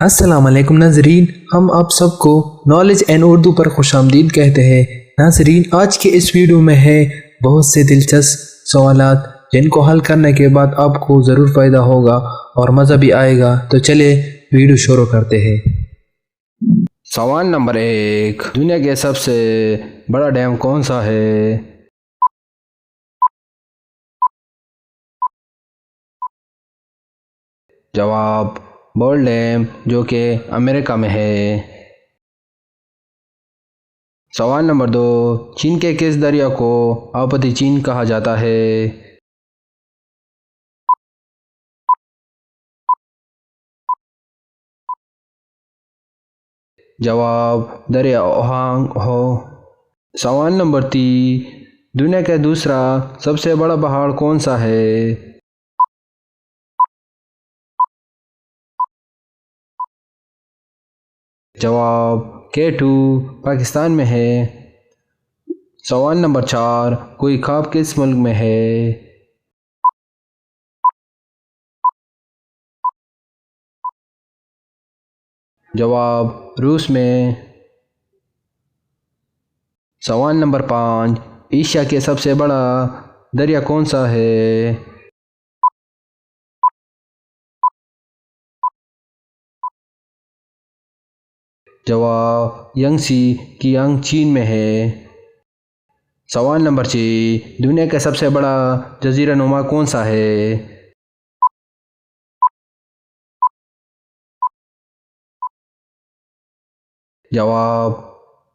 अस्सलाम वालेकुम नाजरीन, हम आप सबको नॉलेज एंड उर्दू पर खुशामदीद कहते हैं। नाजरीन, आज के इस वीडियो में है बहुत से दिलचस्प सवालात जिनको हल करने के बाद आपको ज़रूर फ़ायदा होगा और मज़ा भी आएगा। तो चले वीडियो शुरू करते हैं। सवाल नंबर 1, दुनिया के सबसे बड़ा डैम कौन सा है? जवाब, बोल डैम, जो कि अमेरिका में है। सवाल नंबर 2, चीन के किस दरिया को आपती चीन कहा जाता है? जवाब, दरिया ओहांग हो। सवाल नंबर 3, दुनिया का दूसरा सबसे बड़ा पहाड़ कौन सा है? जवाब, K2 पाकिस्तान में है। सवाल नंबर 4, कोई ख्वाब किस मुल्क में है? जवाब, रूस में। सवाल नंबर 5, एशिया के सबसे बड़ा दरिया कौन सा है? जवाब, यंगसी कियांग चीन में है। सवाल नंबर 6, दुनिया का सबसे बड़ा जजीरा नुमा कौन सा है? जवाब,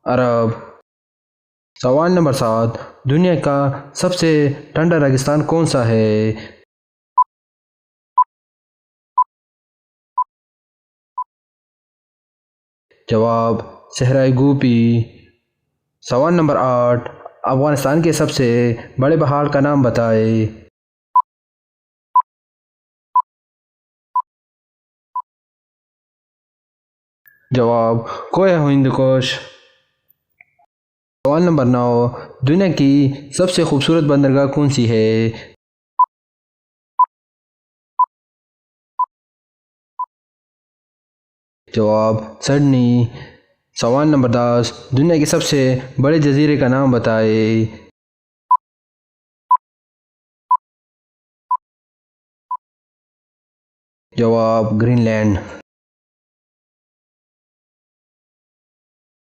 अरब। सवाल नंबर 7, दुनिया का सबसे ठंडा रेगिस्तान कौन सा है? जवाब, सहराई गोपी। सवाल नंबर 8, अफगानिस्तान के सबसे बड़े पहाड़ का नाम बताए। जवाब, कोह हिंद कुश। सवाल नंबर 9, दुनिया की सबसे खूबसूरत बंदरगाह कौन सी है? जवाब, सिडनी। सवाल नंबर 10, दुनिया के सबसे बड़े जजीरे का नाम बताए। जवाब, ग्रीनलैंड।